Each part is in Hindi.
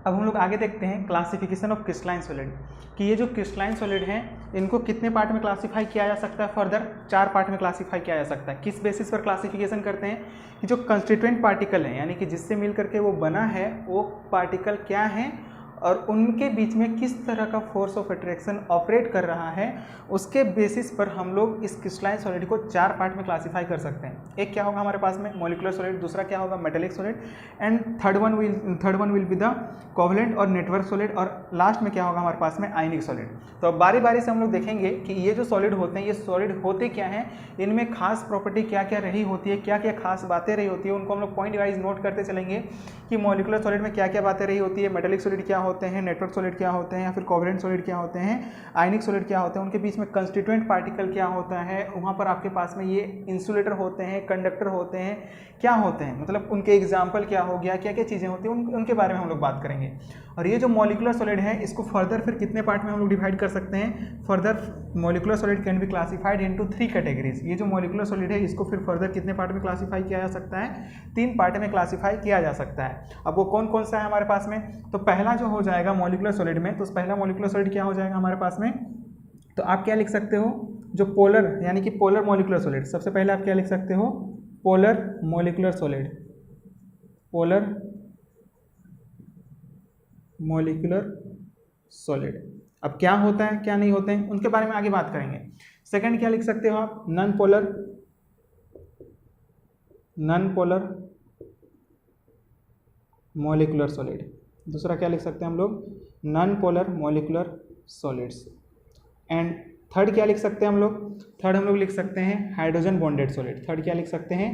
अब हम लोग आगे देखते हैं क्लासिफिकेशन ऑफ क्रिस्टलाइन सॉलिड, कि ये जो क्रिस्टलाइन सॉलिड हैं इनको कितने पार्ट में क्लासीफाई किया जा सकता है। फर्दर 4 पार्ट में क्लासीफाई किया जा सकता है। किस बेसिस पर क्लासिफिकेशन करते हैं कि जो कंस्टिट्यूएंट पार्टिकल हैं, यानी कि जिससे मिल करके वो बना है, वो पार्टिकल क्या हैं और उनके बीच में किस तरह का फोर्स ऑफ अट्रैक्शन ऑपरेट कर रहा है, उसके बेसिस पर हम लोग इस क्रिस्टलाइन सॉलिड को 4 पार्ट में क्लासीफाई कर सकते हैं। एक क्या होगा हमारे पास में मॉलिक्यूलर सॉलिड, दूसरा क्या होगा metallic solid, and third one will be the covalent और नेटवर्क सॉलिड, और लास्ट में क्या होगा हमारे पास में आयनिक सॉलिड। तो अब बारी बारी से हम लोग देखेंगे कि ये जो सॉलिड होते हैं, ये सॉलिड होते क्या हैं, इनमें खास प्रॉपर्टी क्या क्या रही होती है, क्या क्या खास बातें रही होती है, उनको हम लोग पॉइंट वाइज नोट करते चलेंगे कि मॉलिक्यूलर सॉलिड में क्या क्या बातें रही होती है, मेटेलिक सॉलिड क्या होते हैं, नेटवर्क सॉलिड क्या होते हैं, या फिर कोवलेंट सॉलिड क्या होते हैं, आयनिक सॉलिड क्या होते हैं, उनके बीच में कंस्टिट्यूएंट पार्टिकल क्या होता है, वहाँ पर आपके पास में ये इंसुलेटर होते हैं, कंडक्टर होते हैं, क्या होते हैं, मतलब उनके एग्जाम्पल क्या हो गया, क्या क्या चीज़ें होती हैं, उनके बारे में हम लोग बात करेंगे। और ये जो मॉलिक्यूलर सॉलिड है इसको फर्दर फिर कितने पार्ट में हम लोग डिवाइड कर सकते हैं। Further molecular solid can be classified into 3 categories. ये जो मॉलिक्यूलर सॉलिड है इसको फिर फर्दर कितने पार्ट में क्लासीफाई किया जा सकता है, 3 पार्ट में क्लासीफाई किया जा सकता है। अब वो कौन कौन सा है हमारे पास में, तो पहला जो हो जाएगा मॉलिक्यूलर सॉलिड में, तो पहला मॉलिक्यूलर सॉलिड क्या हो जाएगा हमारे पास में, तो आप क्या लिख सकते हो, जो पोलर यानी कि पोलर मॉलिक्यूलर सॉलिड। सबसे पहले आप क्या लिख सकते हो, polar molecular solid, polar molecular solid. अब क्या होता है क्या नहीं होते हैं उनके बारे में आगे बात करेंगे। सेकंड क्या लिख सकते हो आप, नॉन पोलर मॉलिक्यूलर सॉलिड। दूसरा क्या लिख सकते हैं हम लोग, non polar molecular solids. And third क्या लिख सकते हैं हम लोग, थर्ड हम लोग लिख सकते हैं हाइड्रोजन बॉन्डेड सॉलिड। थर्ड क्या लिख सकते हैं,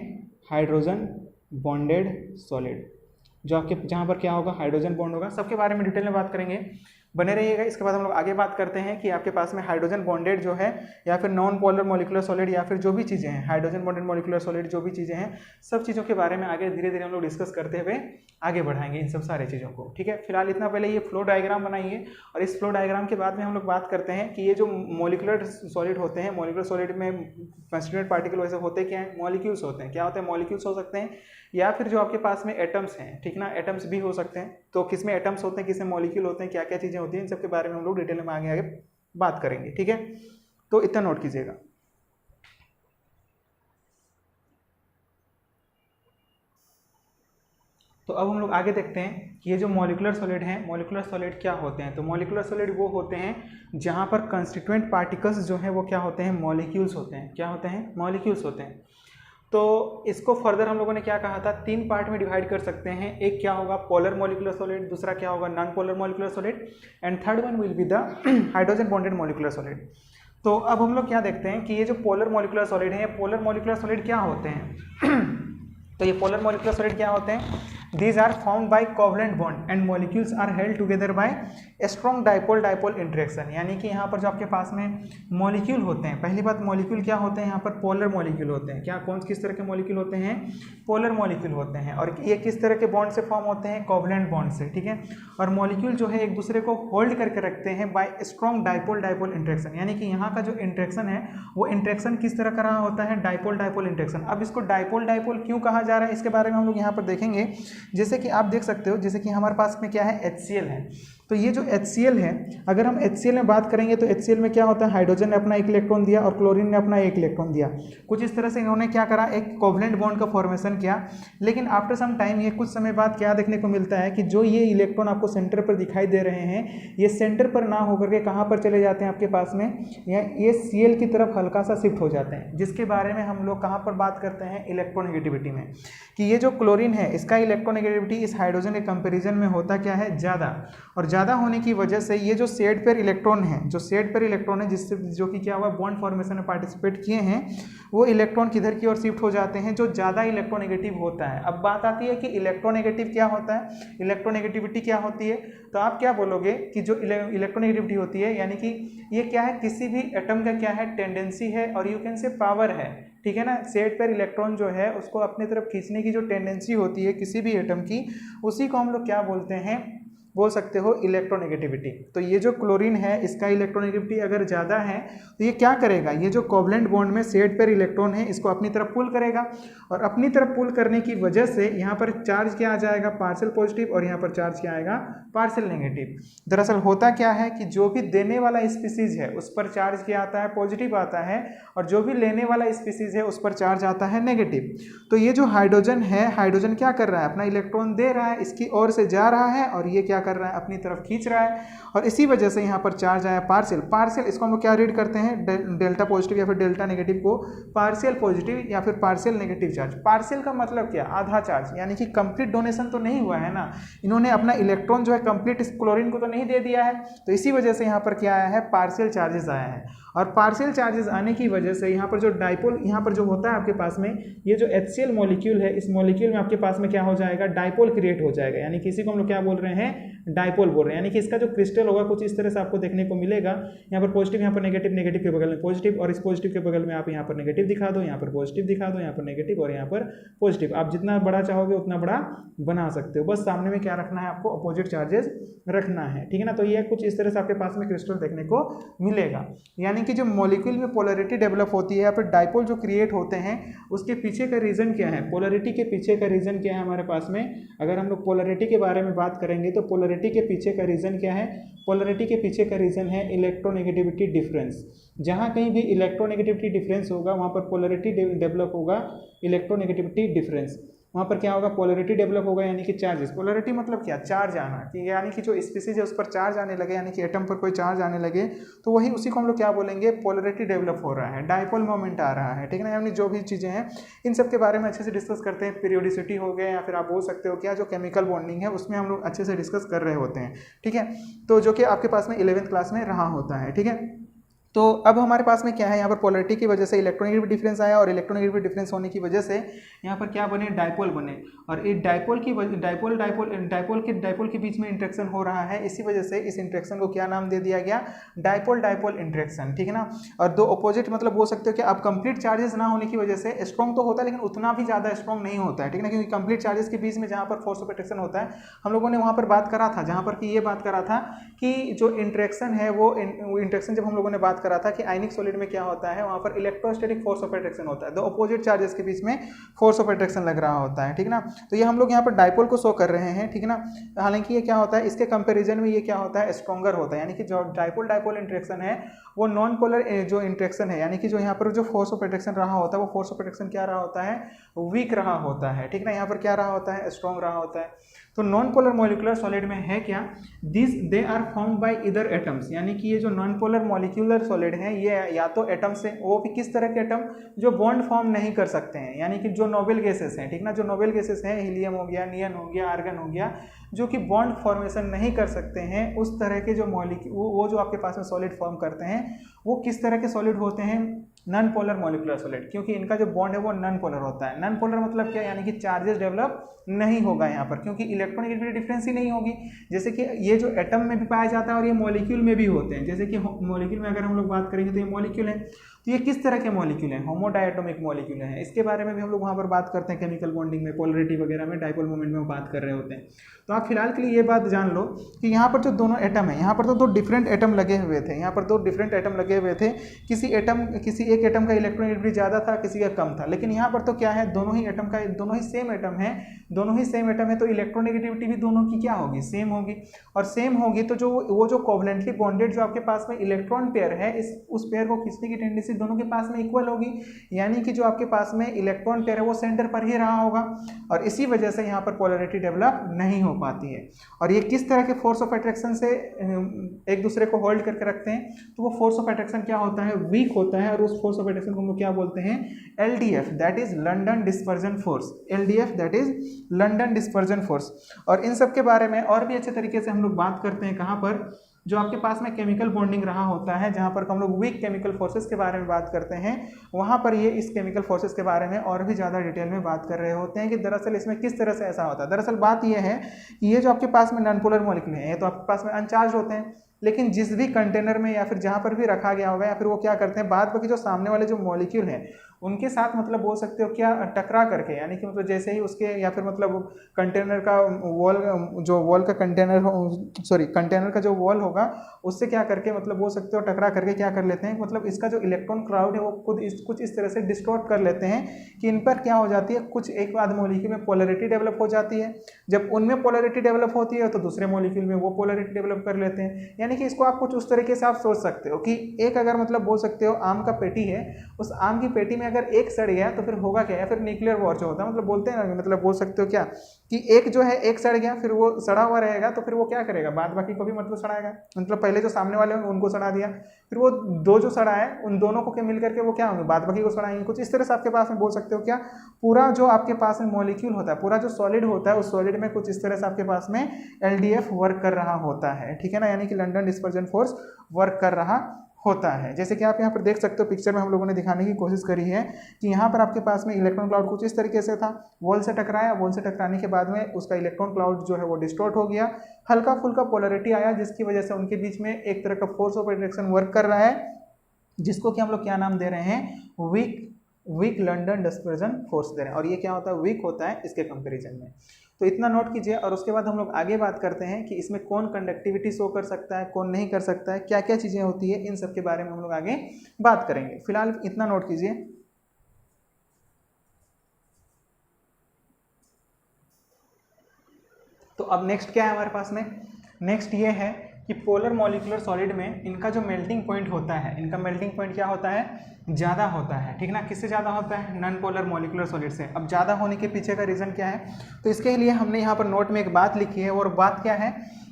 हाइड्रोजन बॉन्डेड सॉलिड, जो आपके जहाँ पर क्या होगा, हाइड्रोजन बॉन्ड होगा। सबके बारे में डिटेल में बात करेंगे, बने रहिएगा। इसके बाद हम लोग आगे बात करते हैं कि आपके पास में हाइड्रोजन बॉन्डेड जो है, या फिर नॉन पोलर मॉलिक्यूलर सॉलिड, या फिर जो भी चीज़ें हैं हाइड्रोजन बॉन्डेड मॉलिक्यूलर सॉलिड, जो भी चीज़ें हैं, सब चीज़ों के बारे में आगे धीरे धीरे हम लोग डिस्कस करते हुए आगे बढ़ाएंगे इन सब सारे चीज़ों को। ठीक है, फिलहाल इतना पहले ये फ्लो डायग्राम बनाइए, और इस फ्लो डायग्राम के बाद में हम लोग बात करते हैं कि ये जो मॉलिक्यूलर सॉलिड होते हैं, मॉलिक्यूलर सॉलिड में कंस्टिट्यूएंट पार्टिकल वैसे होते क्या हैं, मॉलिक्यूल्स होते हैं। क्या होते हैं, मॉलिक्यूल्स हो सकते हैं, या फिर जो आपके पास में एटम्स हैं, ठीक ना, एटम्स भी हो सकते हैं। तो किस में एटम्स होते हैं, किस में मॉलिक्यूल होते हैं, क्या क्या चीज़ें होती हैं, इन सब के बारे में हम लोग डिटेल में आगे आगे बात करेंगे। ठीक है, तो इतना नोट कीजिएगा। तो अब हम लोग आगे देखते हैं कि ये जो मॉलिक्यूलर सॉलिड हैं, मॉलिक्यूलर सॉलिड क्या होते हैं। तो मॉलिक्यूलर सॉलिड वो होते हैं जहाँ पर कंस्टिट्यूएंट पार्टिकल्स जो हैं वो क्या होते हैं, मॉलिक्यूल्स होते हैं। क्या होते हैं, मॉलिक्यूल्स होते हैं। तो इसको फर्दर हम लोगों ने क्या कहा था, 3 पार्ट में डिवाइड कर सकते हैं। एक क्या होगा, पोलर मॉलिक्यूलर सॉलिड, दूसरा क्या होगा, non polar molecular solid, and third one will be the hydrogen bonded molecular solid. तो अब हम लोग क्या देखते हैं कि ये जो पोलर मॉलिक्यूलर सॉलिड है, ये पोलर मॉलिक्यूलर सॉलिड क्या होते हैं तो ये पोलर मॉलिक्यूलर सॉलिड क्या होते हैं, these are formed by covalent bond and molecules are held together by a strong dipole dipole interaction। यानी कि यहाँ पर जो आपके पास में मॉलिक्यूल होते हैं, पहली बात मॉलिक्यूल क्या होते हैं, यहाँ पर पोलर मॉलिक्यूल होते हैं। क्या कौन किस तरह के मॉलिक्यूल होते हैं, पोलर मॉलिक्यूल होते हैं। और ये किस तरह के बॉन्ड से फॉर्म होते हैं, कोवलेंट बॉन्ड से। ठीक है, और मॉलिक्यूल जो है एक दूसरे को होल्ड करके रखते हैं bye strong dipole dipole interaction. यानी कि यहाँ का जो इंट्रैक्शन है वो इंट्रैक्शन किस तरह का रहा होता है, डाइपोल डाइपोल इंट्रैक्शन। अब इसको डाइपोल डाइपोल क्यों कहा जा रहा है, इसके बारे में हम लोग यहाँ पर देखेंगे। जैसे कि आप देख सकते हो, जैसे कि हमारे पास में क्या है, HCl है। तो ये जो HCl है, अगर हम HCl में बात करेंगे तो HCl में क्या होता है, हाइड्रोजन ने अपना 1 इलेक्ट्रॉन दिया और क्लोरीन ने अपना 1 इलेक्ट्रॉन दिया। कुछ इस तरह से इन्होंने क्या करा, एक कोवलेंट बॉन्ड का फॉर्मेशन किया। लेकिन आफ्टर सम टाइम, ये कुछ समय बाद क्या देखने को मिलता है कि जो ये इलेक्ट्रॉन आपको सेंटर पर दिखाई दे रहे हैं, ये सेंटर पर ना होकर के कहाँ पर चले जाते हैं आपके पास में, ये Cl की तरफ हल्का सा शिफ्ट हो जाते हैं। जिसके बारे में हम लोग कहाँ पर बात करते हैं, इलेक्ट्रोनेगेटिविटी में, कि ये जो क्लोरीन है इसका इलेक्ट्रोनेगेटिविटी इस हाइड्रोजन के कंपैरिजन में होता क्या है, ज़्यादा। और ज़्यादा होने की वजह से ये जो शेड पेयर इलेक्ट्रॉन है, जो शेड पेयर इलेक्ट्रॉन है जिससे जो कि क्या हुआ, बॉन्ड फॉर्मेशन में पार्टिसिपेट किए हैं, वो इलेक्ट्रॉन किधर की ओर शिफ्ट हो जाते हैं, जो ज़्यादा इलेक्ट्रोनेगेटिव होता है। अब बात आती है कि इलेक्ट्रोनेगेटिव क्या होता है, इलेक्ट्रोनेगेटिविटी क्या होती है। तो आप क्या बोलोगे कि जो इलेक्ट्रोनेगेटिविटी होती है, यानी कि ये क्या है, किसी भी एटम का क्या है, टेंडेंसी है, और यू कैन से पावर है। ठीक है ना, शेड पेयर इलेक्ट्रॉन जो है उसको अपनी तरफ खींचने की जो टेंडेंसी होती है किसी भी एटम की, उसी को हम लोग क्या बोलते हैं, बोल सकते हो इलेक्ट्रोनेगेटिविटी। तो ये जो क्लोरीन है इसका इलेक्ट्रोनेगेटिविटी अगर ज़्यादा है तो ये क्या करेगा, ये जो कोवलेंट बॉन्ड में शेड पेयर इलेक्ट्रॉन है इसको अपनी तरफ पुल करेगा, और अपनी तरफ पुल करने की वजह से यहाँ पर चार्ज क्या आ जाएगा, पार्शियल पॉजिटिव, और यहाँ पर चार्ज क्या आएगा, पार्शियल नेगेटिव। दरअसल होता क्या है कि जो भी देने वाला स्पीसीज है उस पर चार्ज क्या आता है, पॉजिटिव आता है, और जो भी लेने वाला स्पीसीज है उस पर चार्ज आता है नेगेटिव। तो ये जो हाइड्रोजन है, हाइड्रोजन क्या कर रहा है, अपना इलेक्ट्रॉन दे रहा है, इसकी ओर से जा रहा है, और ये क्या कर रहा है, अपनी तरफ खींच रहा है, और इसी वजह से यहाँ पर चार्ज आया पार्शियल। पार्शियल इसको हम लोग क्या रीड करते हैं, डेल्टा पॉजिटिव या फिर डेल्टा नेगेटिव को पार्शियल पॉजिटिव या फिर पार्शियल नेगेटिव चार्ज। पार्शियल का मतलब क्या, आधा चार्ज, यानी कि कंप्लीट डोनेशन तो नहीं हुआ है ना, इन्होंने अपना इलेक्ट्रॉन जो है कंप्लीट इस क्लोरीन को तो नहीं दे दिया है, तो इसी वजह से यहाँ पर क्या आया है, पार्शियल चार्जेस आया है। और पार्शियल चार्जेस आने की वजह से यहाँ पर जो डाइपोल यहाँ पर जो होता है आपके पास में, ये जो HCl मॉलिक्यूल है, इस मॉलिक्यूल में आपके पास में क्या हो जाएगा, डाइपोल क्रिएट हो जाएगा, यानी कि इसी को हम लोग क्या बोल रहे हैं, डाइपोल बोल रहे हैं। यानी कि इसका जो क्रिस्टल होगा कुछ इस तरह से आपको देखने को मिलेगा, यहाँ पर पॉजिटिव, यहाँ पर नेगेटिव, नेगेटिव के बगल में पॉजिटिव, और इस पॉजिटिव के बगल में आप यहाँ पर नेगेटिव दिखा दो, यहाँ पर पॉजिटिव दिखा दो, यहाँ पर नेगेटिव और यहाँ पर पॉजिटिव। आप जितना बड़ा चाहोगे उतना बड़ा बना सकते हो, बस सामने में क्या रखना है आपको, अपोजिट चार्जेस रखना है, ठीक है ना। तो ये कुछ इस तरह से आपके पास में क्रिस्टल देखने को मिलेगा। यानी कि जो मॉलिक्यूल में पोलैरिटी डेवलप होती है या फिर डाइपोल जो क्रिएट होते हैं उसके पीछे का रीजन क्या है, पोलैरिटी के पीछे का रीजन क्या है हमारे पास में। अगर हम लोग पोलैरिटी के बारे में बात करेंगे तो पोलैरिटी के पीछे का रीजन क्या है, पोलैरिटी के पीछे का रीजन है इलेक्ट्रोनेगेटिविटी डिफरेंस। जहाँ कहीं भी इलेक्ट्रोनेगेटिविटी डिफरेंस होगा वहाँ पर पोलैरिटी डेवलप होगा, इलेक्ट्रोनेगेटिविटी डिफरेंस, वहाँ पर क्या होगा, पोलैरिटी डेवलप होगा, यानी कि चार्जेस। पोलैरिटी मतलब क्या, चार्ज आना, कि यानी कि जो स्पीसीज है उस पर चार्ज आने लगे, यानी कि एटम पर कोई चार्ज आने लगे, तो वही उसी को हम लोग क्या बोलेंगे, पोलैरिटी डेवलप हो रहा है, डाइपोल मोमेंट आ रहा है, ठीक है ना। यानी जो भी चीज़ें हैं इन सब के बारे में अच्छे से डिस्कस करते हैं। पीरियोडिसिटी हो गया या फिर आप बोल सकते हो क्या, जो केमिकल बॉन्डिंग है उसमें हम लोग अच्छे से डिस्कस कर रहे होते हैं, ठीक है। तो जो कि आपके पास में 11th क्लास में रहा होता है, ठीक है। तो अब हमारे पास में क्या है, यहाँ पर पोलैरिटी की वजह से इलेक्ट्रोनेगेटिव डिफरेंस आया, और इलेक्ट्रोनेगेटिव डिफरेंस होने की वजह से यहाँ पर क्या बने, डाइपोल बने, और ये डाइपोल की डाइपोल के बीच में इंटरेक्शन हो रहा है, इसी वजह से इस इंटरेक्शन को क्या नाम दे दिया गया, डाइपोल डाइपोल इंटरेक्शन, ठीक है ना। और दो अपोजिट मतलब बोल सकते हो कि अब कंप्लीट चार्जेस ना होने की वजह से स्ट्रॉन्ग तो होता है लेकिन उतना भी ज़्यादा स्ट्रॉन्ग नहीं होता है, ठीक है ना, क्योंकि कंप्लीट चार्जेस के बीच में जहाँ पर फोर्स ऑफ अट्रैक्शन होता है, हम लोगों ने वहाँ पर बात करा था, जहाँ पर कि ये बात करा था कि जो इंटरेक्शन है वो इंटरेक्शन जब हम लोगों ने बात करा था कि आयनिक सॉलिड में क्या होता है, वहाँ पर इलेक्ट्रोस्टैटिक फोर्स ऑफ अट्रैक्शन होता है, दो अपोजिट चार्जेस के बीच में फोर्स ऑफ अट्रैक्शन लग रहा होता है, ठीक ना। तो ये हम लोग यहाँ पर डाइपोल को शो कर रहे हैं, ठीक है ना। हालांकि ये क्या होता है, इसके कंपैरिजन में ये क्या होता है, स्ट्रॉन्गर होता है, यानी कि जो डाइपोल डाइपोल इंटरेक्शन है वो नॉन पोलर जो इंटरेक्शन है, यानी कि जो यहाँ पर जो फोर्स ऑफ अट्रैक्शन रहा होता है वो फोर्स ऑफ अट्रैक्शन क्या रहा होता है, वीक रहा होता है, ठीक ना। यहाँ पर क्या रहा होता है, स्ट्रॉन्ग रहा होता है। तो नॉन पोलर मॉलिक्यूलर सॉलिड में है क्या, they are formed by either atoms, यानी कि ये जो नॉन पोलर मॉलिक्यूलर सॉलिड हैं ये या तो एटम से, वो भी किस तरह के एटम, जो बॉन्ड फॉर्म नहीं कर सकते हैं, यानी कि जो नोबेल गैसेस हैं, ठीक ना, जो नोबेल गैसेस हैं, हीलियम हो गया, नियन हो गया, आर्गन हो गया, जो कि बॉन्ड फॉर्मेशन नहीं कर सकते हैं, उस तरह के जो मॉलिक्यूल वो जो आपके पास में सॉलिड फॉर्म करते हैं वो किस तरह के सॉलिड होते हैं, नॉन पोलर मॉलिक्यूलर सॉलिड, क्योंकि इनका जो बॉन्ड है वो नॉन पोलर होता है। नॉन पोलर मतलब क्या, यानी कि चार्जेस डेवलप नहीं होगा यहाँ पर, क्योंकि इलेक्ट्रोनेगेटिविटी डिफरेंस ही नहीं होगी। जैसे कि ये जो एटम में भी पाया जाता है और ये मॉलिक्यूल में भी होते हैं, जैसे कि मॉलिक्यूल में अगर हम लोग बात करेंगे तो ये मॉलिक्यूल है, तो ये किस तरह के मॉलिक्यूल हैं, होमोडायटोमिक मॉलिक्यूल हैं, इसके बारे में भी हम लोग वहाँ पर बात करते हैं, केमिकल बॉन्डिंग में, पोलरिटी वगैरह में, डाइपोल मोमेंट में बात कर रहे होते हैं। तो आप फिलहाल के लिए ये बात जान लो कि यहाँ पर जो दोनों एटम है, यहाँ पर तो दो डिफरेंट एटम लगे हुए थे, यहाँ पर दो डिफरेंट एटम लगे हुए थे, किसी एक एटम का इलेक्ट्रोनेगेटिविटी ज़्यादा था, किसी का कम था, लेकिन यहाँ पर तो क्या है, दोनों ही सेम एटम है, तो इलेक्ट्रोनेगेटिविटी भी दोनों की क्या होगी, सेम होगी, और सेम होगी तो वो जो कोवलेंटली बॉन्डेड जो आपके पास में इलेक्ट्रॉन पेयर है, उस पेयर को खींचने की टेंडेंसी दोनों के पास में इक्वल होगी, यानी कि जो आपके पास में इलेक्ट्रॉन पेयर है वो सेंटर पर ही रहा होगा, और इसी वजह से यहाँ पर पोलैरिटी डेवलप नहीं हो पाती है। और ये किस तरह के फोर्स ऑफ अट्रैक्शन से एक दूसरे को होल्ड करके रखते हैं, तो वो फोर्स ऑफ अट्रैक्शन क्या होता है, वीक होता है, और उस फोर्स ऑफ अट्रैक्शन को हम लोग क्या बोलते हैं, LDF, that is London dispersion force, LDF that is London dispersion force. और इन सब के बारे में और भी अच्छे तरीके से हम लोग बात करते हैं, कहाँ पर, जो आपके पास में केमिकल बॉन्डिंग रहा होता है, जहाँ पर हम लोग वीक केमिकल फोर्सेस के बारे में बात करते हैं, वहाँ पर ये इस केमिकल फोर्सेस के बारे में और भी ज़्यादा डिटेल में बात कर रहे होते हैं कि दरअसल इसमें किस तरह से ऐसा होता है। दरअसल बात ये है कि ये जो आपके पास में नॉन पोलर मॉलिक्यूल है, ये तो आपके पास में अनचार्ज होते हैं, लेकिन जिस भी कंटेनर में या फिर जहाँ पर भी रखा गया होगा, या फिर वो क्या करते हैं, बाद बाकी जो सामने वाले जो मॉलिक्यूल हैं उनके साथ मतलब बोल सकते हो क्या टकरा करके, यानी कि मतलब जैसे ही उसके या फिर मतलब कंटेनर का वॉल, जो वॉल का कंटेनर सॉरी कंटेनर का जो वॉल होगा उससे क्या करके मतलब बोल सकते हो टकरा करके क्या कर लेते हैं, मतलब इसका जो इलेक्ट्रॉन क्लाउड है वो कुछ इस तरह से डिस्टॉर्ट कर लेते हैं कि इन पर क्या हो जाती है, कुछ एक आध मॉलिक्यूल में पोलैरिटी डेवलप हो जाती है। जब उनमें पोलैरिटी डेवलप होती है तो दूसरे मॉलिक्यूल में वो पोलैरिटी डेवलप कर लेते हैं। यानी कि इसको आप कुछ उस तरीके से आप सोच सकते हो कि एक अगर मतलब बोल सकते हो आम का पेटी है, उस आम की पेटी में अगर एक सड़ गया तो फिर होगा क्या, या फिर न्यूक्लियर वॉर जो होता है मतलब बोलते हैं ना, मतलब बोल सकते हो क्या कि एक जो है एक सड़ गया, फिर वो सड़ा हुआ रहेगा तो फिर वो क्या करेगा, बाद बाकी को भी मतलब सड़ाएगा, मतलब पहले जो सामने वाले होंगे उनको सड़ा दिया, फिर वो दो जो सड़ा है उन दोनों को मिल करके वो क्या होंगे, बाद बाकी को सड़ाएंगे। कुछ इस तरह से आपके पास में बोल सकते हो क्या, पूरा जो आपके पास में मॉलिक्यूल होता है, पूरा जो सॉलिड होता है उस सॉलिड में कुछ इस तरह से आपके पास में एलडीएफ वर्क कर रहा होता है, ठीक है ना, यानी कि लंदन डिस्पर्जन फोर्स वर्क कर रहा होता है। जैसे कि आप यहाँ पर देख सकते हो पिक्चर में हम लोगों ने दिखाने की कोशिश करी है कि यहाँ पर आपके पास में इलेक्ट्रॉन क्लाउड कुछ इस तरीके से था, वॉल से टकराया, वॉल से टकराने के बाद में उसका इलेक्ट्रॉन क्लाउड जो है वो डिस्टॉर्ट हो गया, हल्का फुल्का पोलैरिटी आया जिसकी वजह से उनके बीच में एक तरह का फोर्स ऑफ अट्रैक्शन वर्क कर रहा है, जिसको कि हम लोग क्या नाम दे रहे हैं, वीक लंदन डिस्पर्जन फोर्स दे रहे हैं। और ये क्या होता है, वीक होता है इसके कंपेरिजन में। तो इतना नोट कीजिए और उसके बाद हम लोग आगे बात करते हैं कि इसमें कौन कंडक्टिविटी शो कर सकता है, कौन नहीं कर सकता है, क्या क्या चीज़ें होती है, इन सब के बारे में हम लोग आगे बात करेंगे। फिलहाल इतना नोट कीजिए। तो अब नेक्स्ट क्या है हमारे पास में, नेक्स्ट ये है कि पोलर मॉलिक्यूलर सॉलिड में इनका जो मेल्टिंग पॉइंट होता है, इनका मेल्टिंग पॉइंट क्या होता है, ज़्यादा होता है, ठीक ना। किससे ज़्यादा होता है, नॉन पोलर मॉलिक्यूलर सॉलिड से। अब ज़्यादा होने के पीछे का रीज़न क्या है, तो इसके लिए हमने यहाँ पर नोट में एक बात लिखी है, और बात क्या है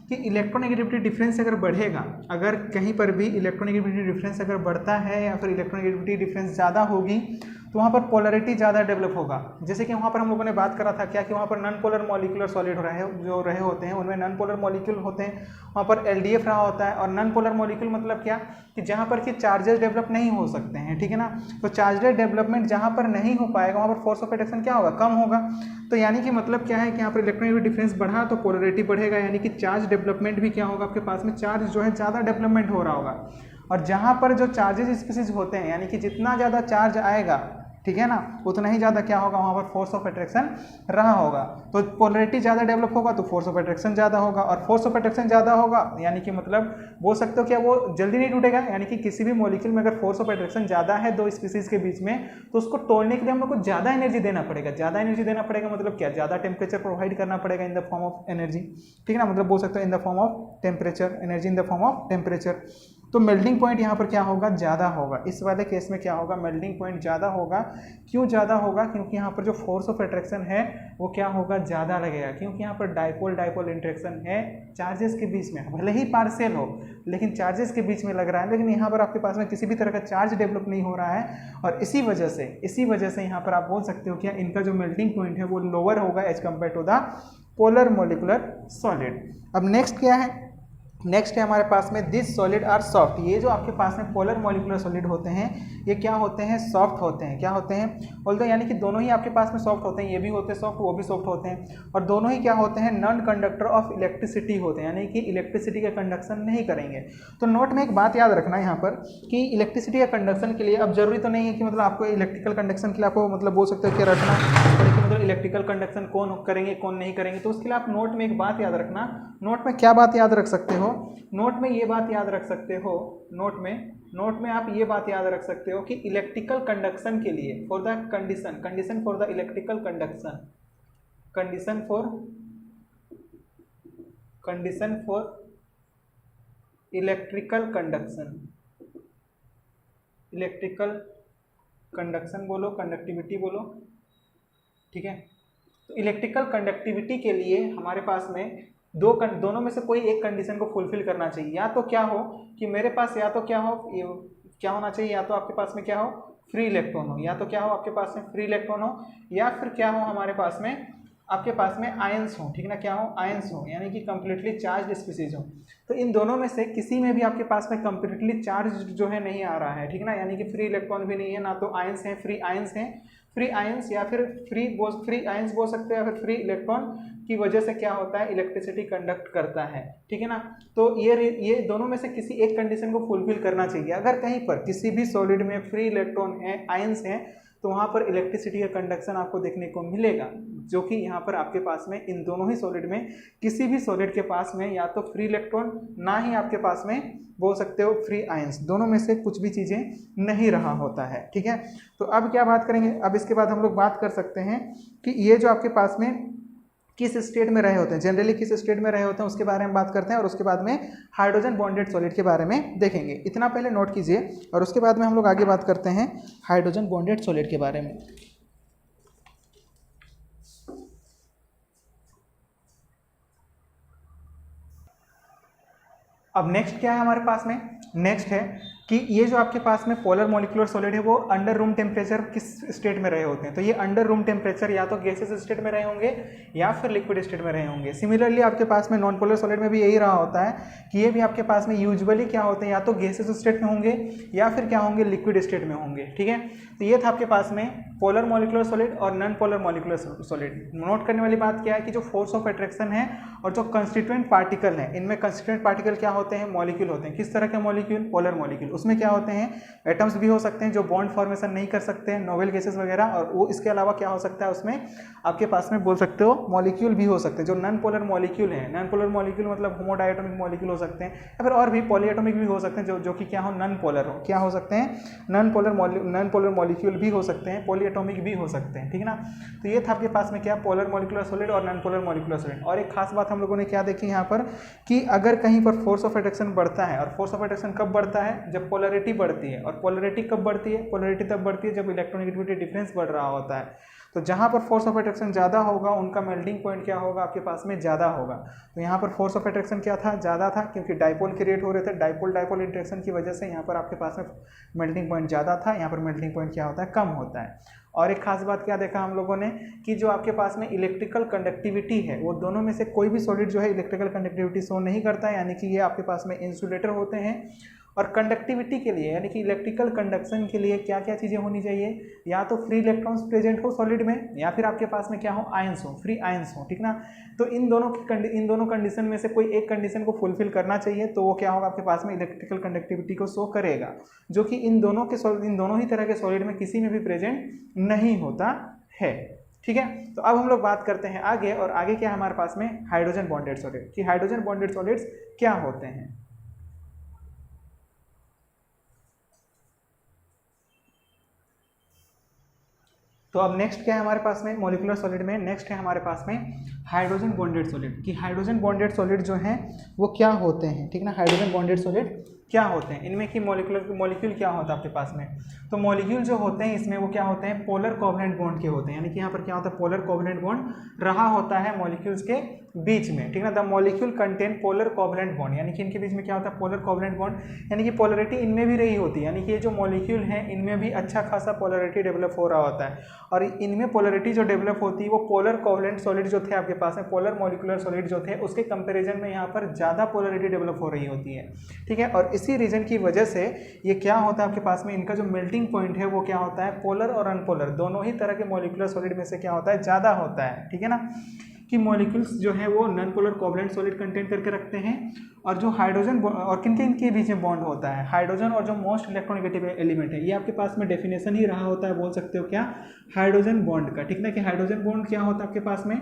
कि इलेक्ट्रोनेगेटिविटी डिफरेंस अगर बढ़ेगा, अगर कहीं पर भी इलेक्ट्रोनेगेटिविटी डिफरेंस अगर बढ़ता है या फिर इलेक्ट्रोनेगेटिविटी डिफरेंस ज़्यादा होगी तो वहाँ पर पोलैरिटी ज़्यादा डेवलप होगा। जैसे कि वहाँ पर हम लोगों ने बात करा था क्या कि वहाँ पर नॉन पोलर मॉलिक्यूलर सॉलिड जो रहे होते हैं उनमें नॉन पोलर मॉलिक्यूल होते हैं, वहाँ पर एलडीएफ रहा होता है। और नॉन पोलर मॉलिक्यूल मतलब क्या कि जहाँ पर कि चार्जेस डेवलप नहीं हो सकते हैं, ठीक है ना। तो चार्जेस डेवलपमेंट जहाँ पर नहीं हो पाएगा वहाँ पर फोर्स ऑफ अट्रैक्शन क्या होगा, कम होगा। तो यानी कि मतलब क्या है कि यहाँ पर इलेक्ट्रोनेगेटिव डिफरेंस बढ़ा तो पोलैरिटी बढ़ेगा, यानी कि चार्ज डेवलपमेंट भी क्या होगा, आपके पास में चार्ज जो है ज़्यादा डेवलपमेंट हो रहा होगा। और जहाँ पर जो चार्जेस स्पीसीज होते हैं, यानी कि जितना ज़्यादा चार्ज आएगा, ठीक है ना, उतना ही ज़्यादा क्या होगा, वहाँ पर फोर्स ऑफ अट्रैक्शन रहा होगा। तो पोलैरिटी ज़्यादा डेवलप होगा तो फोर्स ऑफ अट्रैक्शन ज़्यादा होगा, और फोर्स ऑफ अट्रैक्शन ज़्यादा होगा यानी कि मतलब बोल सकते हो क्या वो जल्दी नहीं टूटेगा। यानी कि किसी भी मॉलिक्यूल में अगर फोर्स ऑफ अट्रैक्शन ज़्यादा है दो स्पीसीज के बीच में, तो उसको तोड़ने के लिए हम लोग को ज़्यादा एनर्जी देना पड़ेगा। ज़्यादा एनर्जी देना पड़ेगा मतलब क्या, ज़्यादा टेम्परेचर प्रोवाइड करना पड़ेगा in the form of energy, ठीक है ना, मतलब बोल सकते हो in the form of temperature, energy in the form of temperature. तो मेल्टिंग पॉइंट यहाँ पर क्या होगा, ज़्यादा होगा। इस वाले केस में क्या होगा, मेल्टिंग पॉइंट ज़्यादा होगा। क्यों ज़्यादा होगा, क्योंकि यहाँ पर जो फोर्स ऑफ अट्रैक्शन है वो क्या होगा, ज़्यादा लगेगा। क्योंकि यहाँ पर डाइपोल इंटरेक्शन है चार्जेस के बीच में, भले ही पार्शियल हो लेकिन चार्जेस के बीच में लग रहा है, लेकिन यहाँ पर आपके पास में किसी भी तरह का चार्ज डेवलप नहीं हो रहा है। और इसी वजह से यहाँ पर आप बोल सकते हो क्या इनका जो मेल्टिंग पॉइंट है वो लोअर होगा as compare to the polar molecular solid. अब नेक्स्ट क्या है, नेक्स्ट है हमारे पास में दिस सॉलिड आर सॉफ्ट। ये जो आपके पास में पोलर मॉलिक्यूलर सॉलिड होते हैं ये क्या होते हैं, सॉफ्ट होते हैं। क्या होते हैं, बोलते हैं यानी कि दोनों ही आपके पास में सॉफ्ट होते हैं, ये भी होते हैं सॉफ्ट, वो भी सॉफ्ट होते हैं। और दोनों ही क्या होते हैं, नॉन कंडक्टर ऑफ इलेक्ट्रिसिटी होते हैं, यानी कि इलेक्ट्रिसिटी का कंडक्शन नहीं करेंगे। तो नोट में एक बात याद रखना है यहाँ पर कि इलेक्ट्रिसिटी का कंडक्शन के लिए अब जरूरी तो नहीं है कि मतलब आपको इलेक्ट्रिकल कंडक्शन के लिए आपको मतलब बोल सकते हो कि रखना मतलब इलेक्ट्रिकल कंडक्शन कौन करेंगे कौन नहीं करेंगे। तो उसके लिए आप नोट में एक बात याद रखना। नोट में क्या बात याद रख सकते हो, नोट में ये बात याद रख सकते हो, नोट में आप ये बात याद रख सकते हो कि इलेक्ट्रिकल कंडक्शन के लिए for the condition for the electrical conduction, condition for electrical conduction बोलो, कंडक्टिविटी बोलो, ठीक है। तो इलेक्ट्रिकल कंडक्टिविटी के लिए हमारे पास में दोनों में से कोई एक कंडीशन को फुलफिल करना चाहिए। या तो क्या हो कि मेरे पास या तो क्या होना चाहिए, या तो आपके पास में क्या हो, फ्री इलेक्ट्रॉन हो, या तो क्या हो आपके पास में फ्री इलेक्ट्रॉन हो, या फिर क्या हो हमारे पास में आपके पास में आयंस हो, ठीक ना, क्या हो, आयंस हो, यानी कि कंप्लीटली चार्ज स्पीसीज हो। तो इन दोनों में से किसी में भी आपके पास में कंप्लीटली चार्ज जो है नहीं आ रहा है, ठीक ना, यानी कि फ्री इलेक्ट्रॉन भी नहीं है, ना तो आयंस हैं, फ्री आयंस या फिर फ्री आयंस बोल सकते हैं, या फिर फ्री इलेक्ट्रॉन की वजह से क्या होता है, इलेक्ट्रिसिटी कंडक्ट करता है, ठीक है ना। तो ये दोनों में से किसी एक कंडीशन को फुलफिल करना चाहिए। अगर कहीं पर किसी भी सॉलिड में फ्री इलेक्ट्रॉन है, आयंस हैं, तो वहाँ पर इलेक्ट्रिसिटी का कंडक्शन आपको देखने को मिलेगा, जो कि यहाँ पर आपके पास में इन दोनों ही सॉलिड में किसी भी सॉलिड के पास में या तो फ्री इलेक्ट्रॉन, ना ही आपके पास में बोल सकते हो फ्री आयंस, दोनों में से कुछ भी चीज़ें नहीं रहा होता है। ठीक है, तो अब क्या बात करेंगे, अब इसके बाद हम लोग बात कर सकते हैं कि ये जो आपके पास में किस स्टेट में रहे होते हैं, जनरली किस स्टेट में रहे होते हैं उसके बारे में बात करते हैं, और उसके बाद में हाइड्रोजन बॉन्डेड सॉलिड के बारे में देखेंगे। इतना पहले नोट कीजिए और उसके बाद में हम लोग आगे बात करते हैं हाइड्रोजन बॉन्डेड सॉलिड के बारे में। अब नेक्स्ट क्या है हमारे पास में, नेक्स्ट है कि ये जो आपके पास में पोलर मॉलिक्यूलर सॉलिड है वो अंडर रूम टेम्परेचर किस स्टेट में रहे होते हैं। तो ये अंडर रूम टेम्परेचर या तो गैसेस स्टेट में रहे होंगे या फिर लिक्विड स्टेट में रहे होंगे। सिमिलरली आपके पास में नॉन पोलर सॉलिड में भी यही रहा होता है कि ये भी आपके पास में यूजुअली क्या होते हैं, या तो गैसेस स्टेट में होंगे या फिर क्या होंगे, लिक्विड स्टेट में होंगे। ठीक है, तो ये था आपके पास में पोलर मॉलिक्यूलर सॉलिड और non polar molecular solid. Note करने वाली बात क्या है कि जो फोर्स ऑफ अट्रैक्शन है और जो कंस्टिट्यूएंट पार्टिकल है, इनमें कंस्टिट्यूएंट पार्टिकल क्या होते हैं, मॉलिक्यूल होते हैं। किस तरह के मॉलिक्यूल, पोलर मॉलिक्यूल। उसमें क्या होते हैं, एटम्स भी हो सकते हैं जो बॉन्ड फॉर्मेशन नहीं कर सकते हैं, नोवेल गैसेस वगैरह, और वो इसके अलावा क्या हो सकता है उसमें आपके पास में बोल सकते हो मॉलिक्यूल भी हो सकते हैं जो नॉन पोलर मॉलिक्यूल है। नॉन पोलर मॉलिक्यूल मतलब होमोडायटोमिक मॉलिक्यूल हो सकते हैं, या फिर और भी पॉलीएटोमिक भी हो सकते हैं जो कि क्या हो, नॉन पोलर हो। क्या हो सकते हैं, नॉन पोलर मॉलिक्यूल भी हो सकते हैं, पॉलीएटोमिक भी हो सकते हैं। ठीक है ना, तो ये था आपके पास में क्या, पोलर मॉलिक्यूलर सॉलिड और नॉन पोलर मॉलिक्यूलर सॉलिड। और एक खास बात हम लोगों ने क्या देखी यहाँ पर कि अगर कहीं पर फोर्स ऑफ अट्रैक्शन बढ़ता है, और फोर्स ऑफ अट्रैक्शन कब बढ़ता है, जब पोलरिटी बढ़ती है। और पोलरिटी कब बढ़ती है, पोलरिटी तब बढ़ती है जब इलेक्ट्रोनेगेटिविटी डिफरेंस बढ़ रहा होता है। तो जहाँ पर फोर्स ऑफ अट्रैक्शन ज़्यादा होगा उनका मेल्टिंग पॉइंट क्या होगा, आपके पास में ज़्यादा होगा। तो यहाँ पर फोर्स ऑफ अट्रैक्शन क्या था, ज़्यादा था, क्योंकि डाइपोल क्रिएट हो रहे थे। डाइपोल इंटरेक्शन की वजह से यहाँ पर आपके पास में मेल्टिंग पॉइंट ज़्यादा था, यहाँ पर मेल्टिंग पॉइंट क्या होता है, कम होता है। और एक खास बात क्या देखा हम लोगों ने कि जो आपके पास में इलेक्ट्रिकल कंडक्टिविटी है, वो दोनों में से कोई भी सॉलिड जो है इलेक्ट्रिकल कंडक्टिविटी शो नहीं करता है, यानी कि ये आपके पास में इंसुलेटर होते हैं। और कंडक्टिविटी के लिए यानी कि इलेक्ट्रिकल कंडक्शन के लिए क्या क्या चीज़ें होनी चाहिए, या तो फ्री इलेक्ट्रॉन्स प्रेजेंट हो सॉलिड में, या फिर आपके पास में क्या हो, आयंस हो, फ्री आयंस हो। ठीक ना, तो इन दोनों कंडीशन में से कोई एक कंडीशन को फुलफिल करना चाहिए, तो वो क्या होगा, आपके पास में इलेक्ट्रिकल कंडक्टिविटी को शो करेगा, जो कि इन दोनों ही तरह के सॉलिड में किसी में भी प्रेजेंट नहीं होता है। ठीक है, तो अब हम लोग बात करते हैं आगे, और आगे क्या है हमारे पास में, हाइड्रोजन बॉन्डेड सॉलिड, कि हाइड्रोजन बॉन्डेड सॉलिड्स क्या होते हैं। तो अब नेक्स्ट क्या है हमारे पास में, मॉलिक्यूलर सॉलिड में नेक्स्ट है हमारे पास में हाइड्रोजन बॉन्डेड सॉलिड, कि हाइड्रोजन बॉन्डेड सॉलिड जो हैं वो क्या होते हैं। ठीक ना, हाइड्रोजन बॉन्डेड सॉलिड क्या होते हैं, इनमें की मॉलिक्यूल क्या होता है आपके पास में। तो मॉलिक्यूल जो होते हैं इसमें वो क्या होते हैं, पोलर कोवेलेंट बॉन्ड के होते हैं, यानी कि यहाँ पर क्या होता है, पोलर कोवेलेंट बॉन्ड रहा होता है मॉलिक्यूल्स के बीच में। ठीक ना, the molecule contain polar covalent bond, यानी कि इनके बीच में क्या होता है, पोलर कोवेलेंट बॉन्ड, यानी कि पोलरिटी इनमें भी रही होती है, यानी कि ये जो मॉलिक्यूल हैं इनमें भी अच्छा खासा पोलरिटी डेवलप हो रहा होता है। और इनमें पोलरिटी जो डेवलप होती है वो पोलर कोवेलेंट सॉलिड जो थे आपके पास में, पोलर मॉलिक्यूलर सॉलिड जो थे उसके कंपेरिजन में यहाँ पर ज़्यादा पोलरिटी डेवलप हो रही होती है। ठीक है, और इसी रीजन की वजह से ये क्या होता है आपके पास में, इनका जो मेल्टिंग पॉइंट है वो क्या होता है, पोलर और अनपोलर दोनों ही तरह के मॉलिक्यूलर सॉलिड में से क्या होता है, ज़्यादा होता है। ठीक है ना, कि मॉलिक्यूल्स जो है वो non polar covalent solid contain करके रखते हैं। और जो हाइड्रोजन और किन किन के बीच में बॉन्ड होता है, हाइड्रोजन और जो मोस्ट इलेक्ट्रोनेगेटिव एलिमेंट है, ये आपके पास में डेफिनेशन ही रहा होता है, बोल सकते हो क्या, हाइड्रोजन बॉन्ड का। ठीक ना, कि हाइड्रोजन बॉन्ड क्या होता है आपके पास में,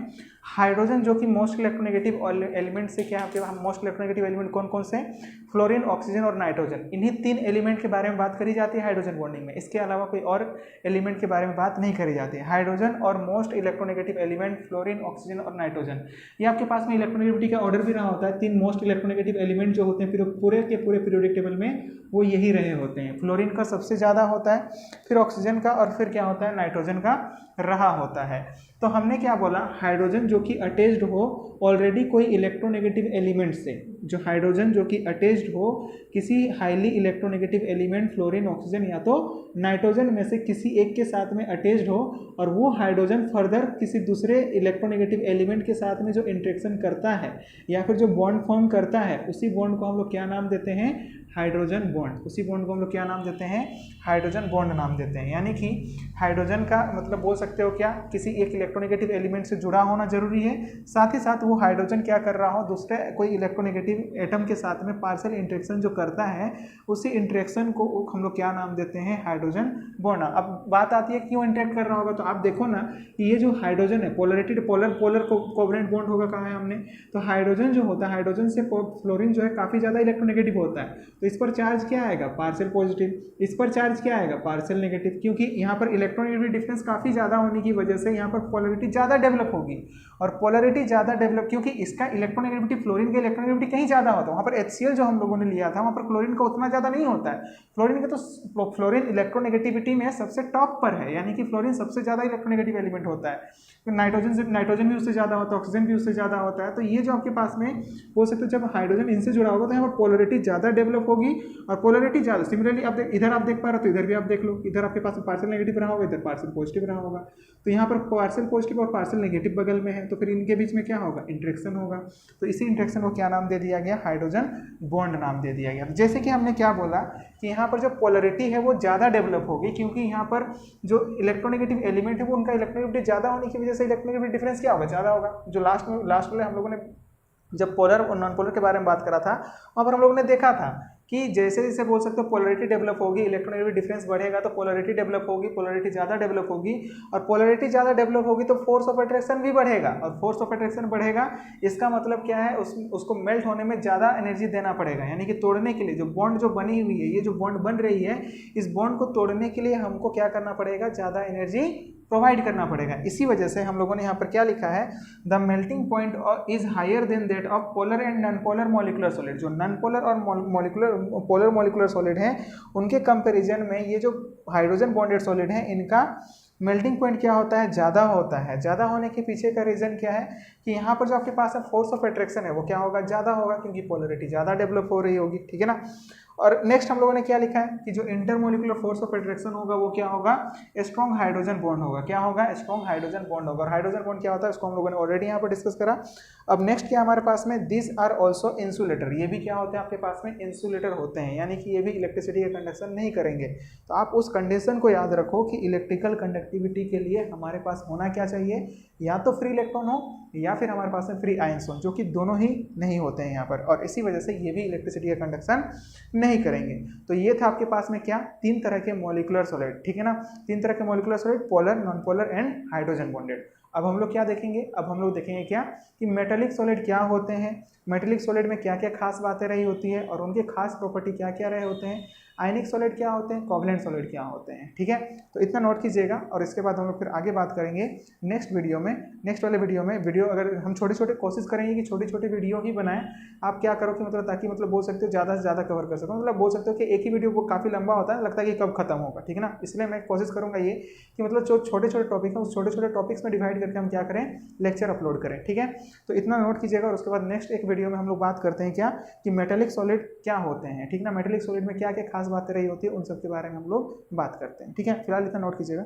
हाइड्रोजन जो कि मोस्ट इलेक्ट्रोनेगेटिव एलिमेंट से क्या आपके मोस्ट इलेक्ट्रोनेगेटिव एलिमेंट कौन कौन से, फ्लोरीन, ऑक्सीजन और नाइट्रोजन, इन्हीं 3 एलिमेंट के बारे में बात करी जाती है हाइड्रोजन बॉन्डिंग में। इसके अलावा कोई और एलिमेंट के बारे में बात नहीं करी जाती है। हाइड्रोजन और most electronegative element fluorine, oxygen और नाइट्रोजन, ये आपके पास में इलेक्ट्रोनेगेटिविटी का ऑर्डर भी रहा होता है। 3 मोस्ट इलेक्ट्रोनेगेटिव एलिमेंट जो होते हैं फिर पूरे के पूरे पीरियोडिक टेबल में वो यही रहे होते हैं। फ्लोरीन का सबसे ज़्यादा होता है, फिर ऑक्सीजन का, और फिर क्या होता है, नाइट्रोजन का रहा होता है। तो हमने क्या बोला, हाइड्रोजन जो कि अटैच्ड हो ऑलरेडी कोई इलेक्ट्रोनेगेटिव एलिमेंट से, जो हाइड्रोजन जो कि अटैच्ड हो किसी highly electronegative element, fluorine, oxygen या तो नाइट्रोजन में से किसी एक के साथ में अटैच्ड हो, और वो हाइड्रोजन फर्दर किसी दूसरे इलेक्ट्रोनेगेटिव एलिमेंट के साथ में जो इंटरेक्शन करता है या फिर जो बॉन्ड फॉर्म करता है, उसी बॉन्ड को हम लोग क्या नाम देते हैं, हाइड्रोजन बॉन्ड। उसी बॉन्ड को हम लोग क्या नाम देते हैं, हाइड्रोजन बॉन्ड नाम देते हैं। यानी कि हाइड्रोजन का मतलब बोल सकते हो क्या, किसी एक इलेक्ट्रोनेगेटिव एलिमेंट से जुड़ा होना जरूरी है, साथ ही साथ वो हाइड्रोजन क्या कर रहा हो, दूसरे कोई इलेक्ट्रोनेगेटिव एटम के साथ में पार्शियल इंटरेक्शन जो करता है, उसी इंटरेक्शन को हम लोग क्या नाम देते हैं, हाइड्रोजन बॉन्ड। अब बात आती है क्यों इंटरेक्ट कर रहा होगा, तो आप देखो ना कि ये जो हाइड्रोजन है पोलरिटी पोलर कोवलेंट बॉन्ड होगा, कहा है हमने, तो हाइड्रोजन जो होता है, हाइड्रोजन से फ्लोरीन जो है काफी ज्यादा इलेक्ट्रोनेगेटिव होता है, तो इस पर चार्ज क्या आएगा, पार्शियल पॉजिटिव, इस पर चार्ज क्या आएगा, पार्शियल नेगेटिव, क्योंकि यहाँ पर इलेक्ट्रोनेगेटिव डिफरेंस काफी ज्यादा होने की वजह से यहाँ पर पोलरिटी ज्यादा डेवलप होगी, और पोलरिटी ज्यादा डेवलप क्योंकि इसका इलेक्ट्रोनेगेटिविटी, फ्लोरीन का इलेक्ट्रोनेगेटिविटी कहीं ज्यादा होता है, वहाँ पर HCl जो हम लोगों ने लिया था वहाँ पर क्लोरीन का उतना ज्यादा नहीं होता है, फ्लोरीन इलेक्ट्रोनेगेटिविटी में सबसे टॉप पर है, यानी कि फ्लोरीन सबसे ज्यादा इलेक्ट्रोनेगेटिव एलिमेंट होता है, नाइट्रोजन भी उससे ज्यादा होता है, ऑक्सीजन भी उससे ज्यादा होता है, तो ये जो आपके पास में बोल सकते हो जब हाइड्रोजन इनसे जुड़ा होगा तो यहाँ पर पोलरिटी ज्यादा डेवलप होगी, और पोलरिटी ज्यादा, सिमिलरली आप इधर आप देख पा रहे हो तो इधर भी आप देख लो, इधर आपके पास पार्शियल नेगेटिव रहा होगा, इधर पार्शियल पॉजिटिव रहा होगा, तो यहाँ पर पार्शियल पॉजिटिव और पार्शियल नेगेटिव बगल में है, तो फिर इनके बीच में क्या होगा, इंटरेक्शन होगा, तो इसी इंटरेक्शन को क्या नाम दे दिया गया, हाइड्रोजन बॉन्ड नाम दे दिया गया। जैसे कि हमने क्या बोला कि यहाँ पर जो पोलरिटी है वो ज़्यादा डेवलप होगी, क्योंकि यहाँ पर जो इलेक्ट्रोनेगेटिव एलिमेंट है वो उनका इलेक्ट्रोनेगेटिविटी ज़्यादा होने की वजह से इलेक्ट्रोनेगेटिव डिफरेंस क्या होगा, ज़्यादा होगा। जो लास्ट में हम लोगों ने जब पोलर और नॉन पोलर के बारे में बात करा था, वहाँ पर हम लोगों ने देखा था कि जैसे जैसे बोल सकते हो पोलरिटी डेवलप होगी, इलेक्ट्रोनेगेटिव डिफरेंस बढ़ेगा, तो पोलरिटी डेवलप होगी, पोलरिटी ज़्यादा डेवलप होगी, और पोलरिटी ज़्यादा डेवलप होगी तो फोर्स ऑफ अट्रैक्शन भी बढ़ेगा, और फोर्स ऑफ अट्रैक्शन बढ़ेगा, इसका मतलब क्या है, उसको मेल्ट होने में ज़्यादा एनर्जी देना पड़ेगा, यानी कि तोड़ने के लिए जो बॉन्ड जो बनी हुई है, ये जो बॉन्ड बन रही है, इस बॉन्ड को तोड़ने के लिए हमको क्या करना पड़ेगा, ज़्यादा एनर्जी प्रोवाइड करना पड़ेगा। इसी वजह से हम लोगों ने यहाँ पर क्या लिखा है, the melting point is higher than that of polar and non polar molecular solid. जो नॉन पोलर और पोलर मॉलिक्यूलर सॉलिड हैं उनके कंपैरिजन में ये जो हाइड्रोजन बॉन्डेड सॉलिड हैं इनका मेल्टिंग पॉइंट क्या होता है, ज़्यादा होता है। ज़्यादा होने के पीछे का रीज़न क्या है कि यहाँ पर जो आपके पास है फोर्स ऑफ अट्रैक्शन है वो क्या होगा, ज़्यादा होगा, क्योंकि पोलरिटी ज़्यादा डेवलप हो रही होगी, ठीक है ना। और नेक्स्ट हम लोगों ने क्या लिखा है कि जो इंटरमोलिकुलर फोर्स ऑफ अट्रैक्शन होगा वो क्या होगा, स्ट्रॉन्ग हाइड्रोजन बॉन्ड होगा। क्या होगा, स्ट्रॉन्ग हाइड्रोजन बॉन्ड होगा। और हाइड्रोजन बॉन्ड क्या होता है उसको हम लोगों ने ऑलरेडी यहाँ पर डिस्कस करा। अब नेक्स्ट क्या हमारे पास में, दिस आर ऑल्सो इंसुलेटर। ये भी क्या होते हैं आपके पास में, इंसुलेटर होते हैं, यानी कि ये भी इलेक्ट्रिसिटी का कंडक्शन नहीं करेंगे। तो आप उस कंडीशन को याद रखो कि इलेक्ट्रिकल कंडक्टिविटी के लिए हमारे पास होना क्या चाहिए, या तो फ्री इलेक्ट्रॉन हो या फिर हमारे पास में फ्री आयंस हो, जो कि दोनों ही नहीं होते हैं यहाँ पर, और इसी वजह से ये भी इलेक्ट्रिसिटी का कंडक्शन नहीं करेंगे। तो ये था आपके पास में क्या, तीन तरह के मॉलिक्यूलर सॉलिड, ठीक है ना, तीन तरह के molecular solid, polar, non polar and hydrogen bonded. अब हम लोग क्या देखेंगे, अब हम लोग देखेंगे क्या कि मेटेलिक सॉलिड क्या होते हैं, मेटेलिक सॉलिड में क्या क्या खास बातें रही होती है और उनके खास प्रॉपर्टी क्या क्या रहे होते हैं, आयनिक सॉलिड क्या होते हैं, कोवलेंट सॉलिड क्या होते हैं, ठीक है। तो इतना नोट कीजिएगा, और इसके बाद हम लोग फिर आगे बात करेंगे नेक्स्ट वीडियो में। नेक्स्ट वाले वीडियो में अगर हम छोटे छोटे कोशिश करेंगे कि छोटी छोटी वीडियो ही बनाएं। आप क्या करो कि मतलब ताकि मतलब बोल सकते हो ज़्यादा से ज़्यादा कवर कर सको, मतलब बोल सकते हो कि एक ही वीडियो वो काफ़ी लंबा होता है, लगता है कि कब खत्म होगा, ठीक है ना। इसलिए मैं कोशिश करूँगा ये कि मतलब जो छोटे छोटे टॉपिक हैं उस छोटे छोटे टॉपिक्स में डिवाइड करके हम क्या करें, लेक्चर अपलोड करें, ठीक है। तो इतना नोट कीजिएगा, और उसके बाद नेक्स्ट एक वीडियो में हम लोग बात करते हैं क्या कि मेटेलिक सॉलिड क्या होते हैं, ठीक ना। मेटेलिक सॉलिड में क्या क्या खास बातें रही होती है उन सब के बारे में हम लोग बात करते हैं, ठीक है। फिलहाल इतना नोट कीजिएगा।